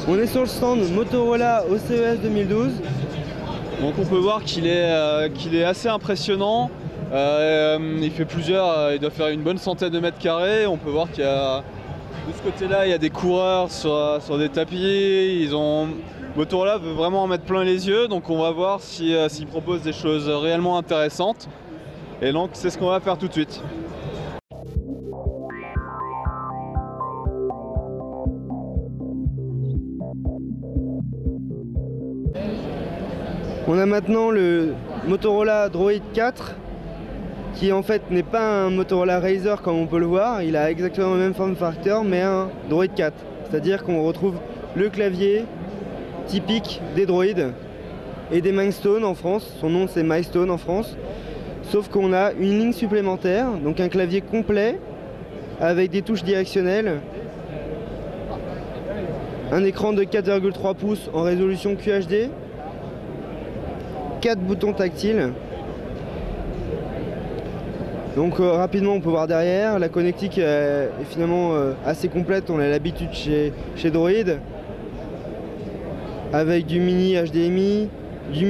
On est sur le stand Motorola au CES 2012. Donc on peut voir qu'il est assez impressionnant. Il fait il doit faire une bonne centaine de mètres carrés. On peut voir qu'il y a de ce côté-là, il y a des coureurs sur des tapis. Motorola veut vraiment en mettre plein les yeux, donc on va voir s'il propose des choses réellement intéressantes. Et donc c'est ce qu'on va faire tout de suite. On a maintenant le Motorola Droid 4 qui en fait n'est pas un Motorola Razr comme on peut le voir, il a exactement le même form factor mais un Droid 4. C'est-à-dire qu'on retrouve le clavier typique des droïdes et des Milestone en France, son nom c'est Milestone en France, sauf qu'on a une ligne supplémentaire, donc un clavier complet avec des touches directionnelles, un écran de 4,3 pouces en résolution QHD, 4 boutons tactiles. Donc rapidement on peut voir derrière, la connectique est finalement assez complète, on a l'habitude chez Droid, avec du mini HDMI, du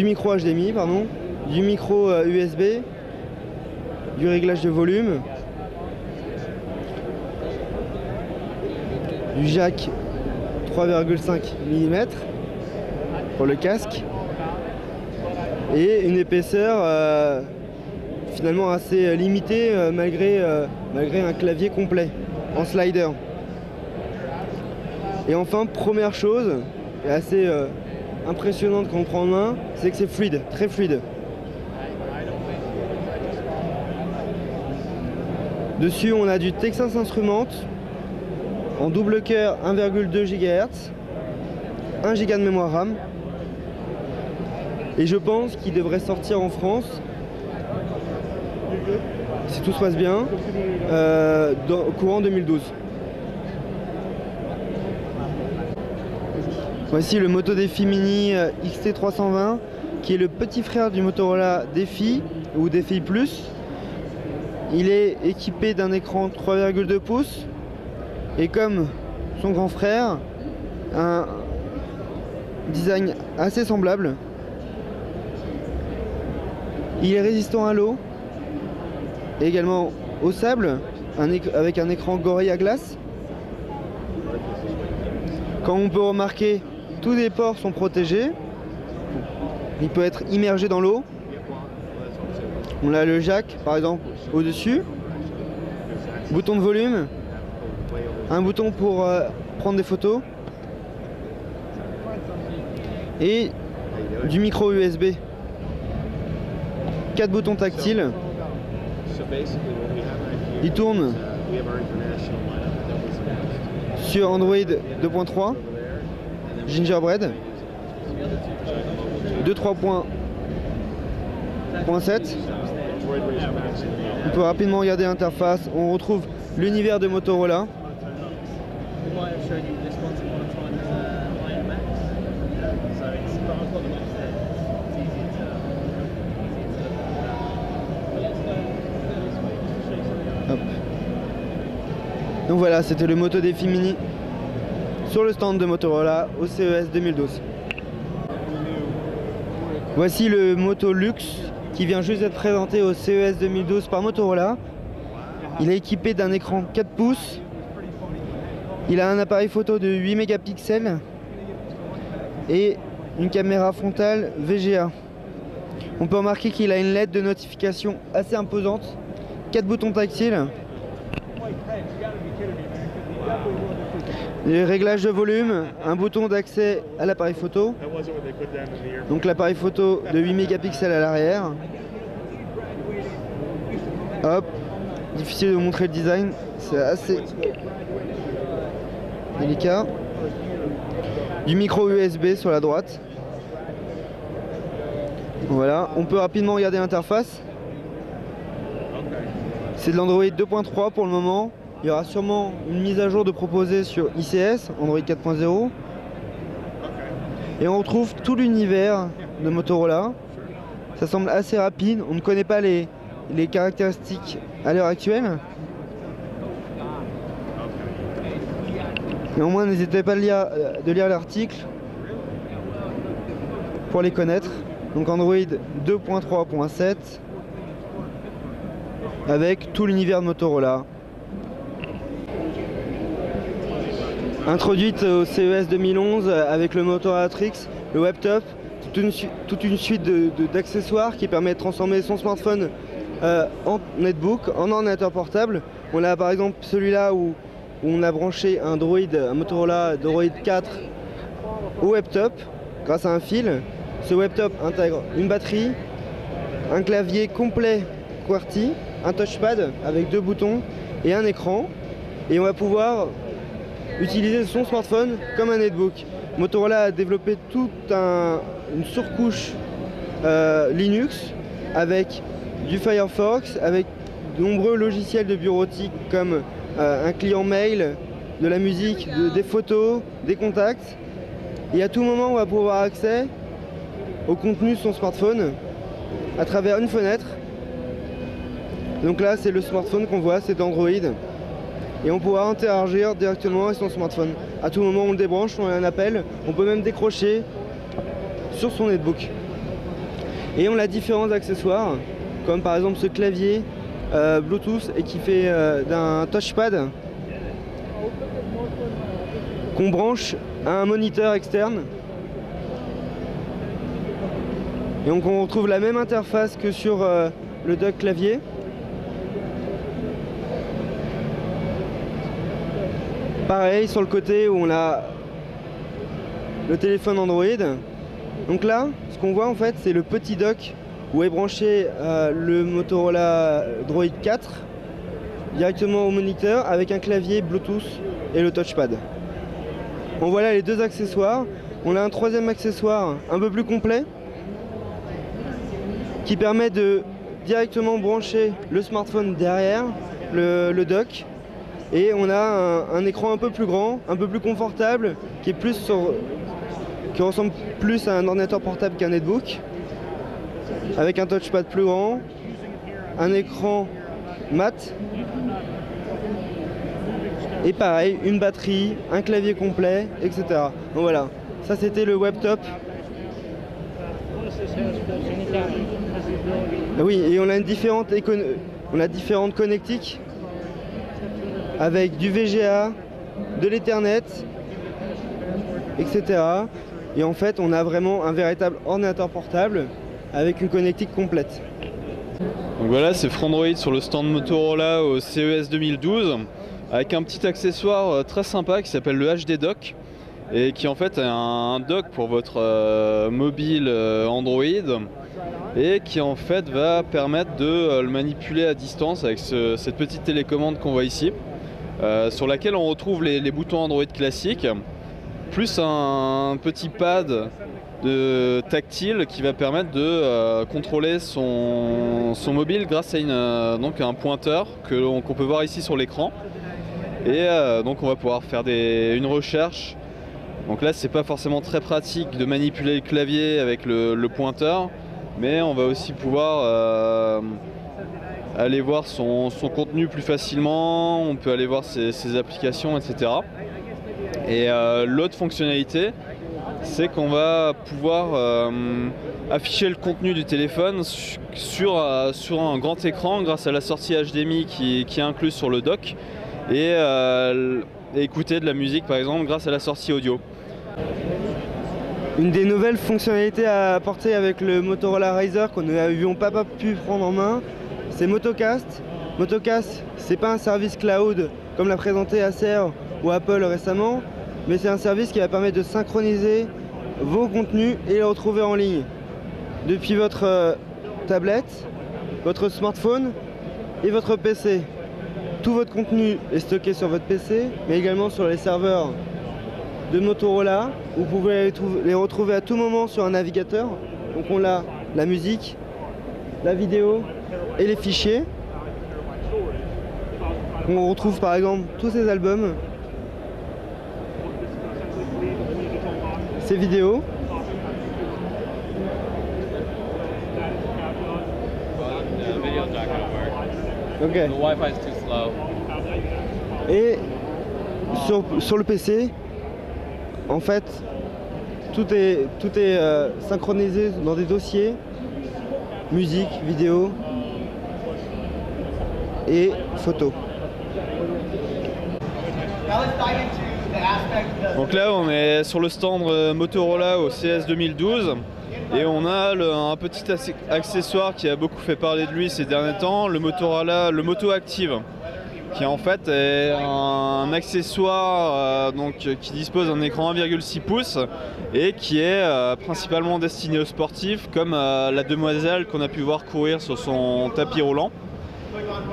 micro HDMI, pardon, du micro USB, du réglage de volume, du jack 3,5 mm pour le casque et une épaisseur finalement assez limitée malgré un clavier complet en slider. Et enfin, première chose assez impressionnante quand on prend en main, c'est que c'est fluide, très fluide. Dessus on a du Texas Instruments en double cœur 1,2 GHz, 1 Go de mémoire RAM. Et je pense qu'il devrait sortir en France, si tout se passe bien, au courant 2012. Voici le Moto Défi Mini XT320 qui est le petit frère du Motorola Défi ou Défi Plus. Il est équipé d'un écran 3,2 pouces et comme son grand frère, un design assez semblable. Il est résistant à l'eau, également au sable, avec un écran Gorilla Glass. Comme on peut remarquer, tous les ports sont protégés. Il peut être immergé dans l'eau. On a le jack par exemple au-dessus. Bouton de volume. Un bouton pour prendre des photos. Et du micro USB. 4 boutons tactiles. Il tourne sur Android 2.3 Gingerbread 2.3.7. On peut rapidement regarder l'interface. On retrouve l'univers de Motorola. Hop. Donc voilà, c'était le Moto Défi Mini sur le stand de Motorola au CES 2012. Voici le Moto Lux qui vient juste d'être présenté au CES 2012 par Motorola. Il est équipé d'un écran 4 pouces. Il a un appareil photo de 8 mégapixels et une caméra frontale VGA. On peut remarquer qu'il a une LED de notification assez imposante. 4 boutons tactiles. Les réglages de volume, un bouton d'accès à l'appareil photo. Donc l'appareil photo de 8 mégapixels à l'arrière. Hop, difficile de vous montrer le design, c'est assez délicat. Du micro USB sur la droite. Voilà, on peut rapidement regarder l'interface. C'est de l'Android 2.3 pour le moment. Il y aura sûrement une mise à jour de proposer sur ICS, Android 4.0. Et on retrouve tout l'univers de Motorola. Ça semble assez rapide, on ne connaît pas les caractéristiques à l'heure actuelle. Néanmoins, n'hésitez pas de lire l'article pour les connaître. Donc Android 2.3.7 avec tout l'univers de Motorola. Introduite au CES 2011 avec le Motorola Trix, le WebTop, toute une suite d'accessoires qui permet de transformer son smartphone en netbook, en ordinateur portable. On a par exemple celui-là où on a branché un Motorola Droid 4 au WebTop grâce à un fil. Ce WebTop intègre une batterie, un clavier complet QWERTY, un touchpad avec 2 boutons et un écran. Et on va pouvoir utiliser son smartphone comme un netbook. Motorola a développé toute une surcouche Linux avec du Firefox, avec de nombreux logiciels de bureautique comme un client mail, de la musique, des photos, des contacts. Et à tout moment, on va pouvoir avoir accès au contenu de son smartphone à travers une fenêtre. Donc là, c'est le smartphone qu'on voit, c'est Android. Et on pourra interagir directement avec son smartphone. À tout moment, on le débranche, on a un appel, on peut même décrocher sur son netbook. Et on a différents accessoires, comme par exemple ce clavier Bluetooth et qui fait d'un touchpad qu'on branche à un moniteur externe. Et donc on retrouve la même interface que sur le dock clavier. Pareil sur le côté où on a le téléphone Android. Donc là, ce qu'on voit en fait, c'est le petit dock où est branché le Motorola Droid 4 directement au moniteur avec un clavier Bluetooth et le touchpad. Bon, voilà les deux accessoires. On a un troisième accessoire un peu plus complet qui permet de directement brancher le smartphone derrière le dock. Et on a un écran un peu plus grand, un peu plus confortable, qui ressemble plus à un ordinateur portable qu'un netbook, avec un touchpad plus grand, un écran mat, et pareil, une batterie, un clavier complet, etc. Donc voilà, ça c'était le WebTop. Oui, et on a différentes connectiques avec du VGA, de l'Ethernet, etc. Et en fait, on a vraiment un véritable ordinateur portable avec une connectique complète. Donc voilà, c'est Frandroid sur le stand Motorola au CES 2012 avec un petit accessoire très sympa qui s'appelle le HD Dock et qui en fait est un dock pour votre mobile Android et qui en fait va permettre de le manipuler à distance avec cette petite télécommande qu'on voit ici. Sur laquelle on retrouve les boutons Android classiques, plus un petit pad tactile qui va permettre de contrôler son mobile grâce à donc un pointeur qu'on peut voir ici sur l'écran. Et donc on va pouvoir faire une recherche. Donc là c'est pas forcément très pratique de manipuler le clavier avec le pointeur, mais on va aussi pouvoir aller voir son contenu plus facilement, on peut aller voir ses applications, etc. Et l'autre fonctionnalité, c'est qu'on va pouvoir afficher le contenu du téléphone sur un grand écran grâce à la sortie HDMI qui est incluse sur le dock et écouter de la musique par exemple grâce à la sortie audio. Une des nouvelles fonctionnalités à apporter avec le Motorola Razr qu'on n'avions pas pu prendre en main, c'est Motocast. Motocast, c'est pas un service cloud comme l'a présenté Acer ou Apple récemment, mais c'est un service qui va permettre de synchroniser vos contenus et les retrouver en ligne depuis votre tablette, votre smartphone et votre PC. Tout votre contenu est stocké sur votre PC, mais également sur les serveurs de Motorola. Vous pouvez les retrouver à tout moment sur un navigateur. Donc on a la musique, la vidéo et les fichiers. On retrouve par exemple tous ces albums, ces vidéos. Okay. The Wi-Fi is too slow. Et sur le PC, en fait, tout est synchronisé dans des dossiers, musique, vidéo et photos. Donc là on est sur le stand Motorola au CES 2012 et on a un petit accessoire qui a beaucoup fait parler de lui ces derniers temps, le Motorola, le Moto Active, qui en fait est un accessoire qui dispose d'un écran 1,6 pouces et qui est principalement destiné aux sportifs, comme la demoiselle qu'on a pu voir courir sur son tapis roulant.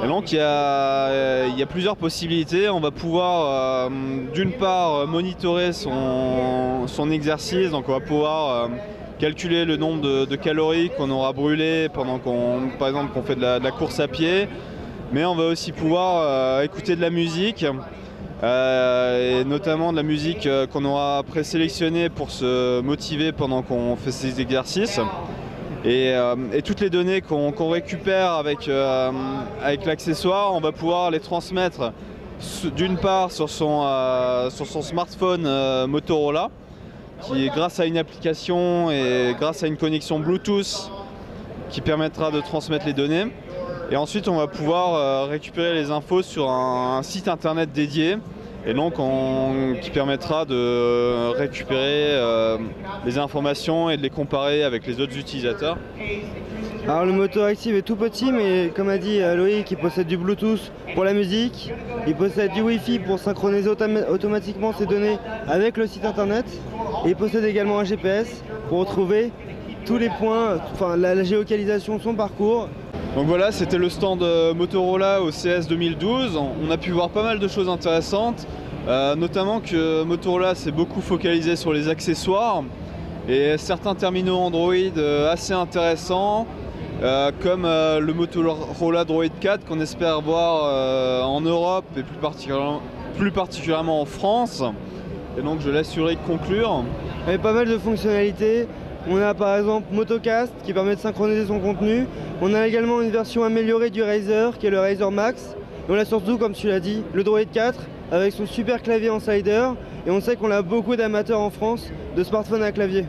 Et donc il y a plusieurs possibilités. On va pouvoir d'une part monitorer son exercice, donc on va pouvoir calculer le nombre de calories qu'on aura brûlées pendant par exemple qu'on fait de la course à pied. Mais on va aussi pouvoir écouter de la musique, et notamment de la musique qu'on aura présélectionnée pour se motiver pendant qu'on fait ces exercices. Et toutes les données qu'on récupère avec l'accessoire, on va pouvoir les transmettre d'une part sur son smartphone Motorola, qui grâce à une application et grâce à une connexion Bluetooth qui permettra de transmettre les données. Et ensuite on va pouvoir récupérer les infos sur un site internet dédié et donc qui permettra de récupérer les informations et de les comparer avec les autres utilisateurs. Alors le Moto Active est tout petit, mais comme a dit Loïc, il possède du Bluetooth pour la musique, il possède du Wi-Fi pour synchroniser automatiquement ses données avec le site internet, et il possède également un GPS pour retrouver tous les points, enfin la géolocalisation de son parcours. Donc voilà, c'était le stand Motorola au CES 2012. On a pu voir pas mal de choses intéressantes, notamment que Motorola s'est beaucoup focalisé sur les accessoires et certains terminaux Android assez intéressants, comme le Motorola Droid 4 qu'on espère voir en Europe et plus particulièrement en France. Et donc je laisse Ulrich conclure. Il y a pas mal de fonctionnalités. On a par exemple Motocast qui permet de synchroniser son contenu. On a également une version améliorée du Razer qui est le Razer Max. Et on a surtout, comme tu l'as dit, le Droid 4 avec son super clavier en slider. Et on sait qu'on a beaucoup d'amateurs en France de smartphones à clavier.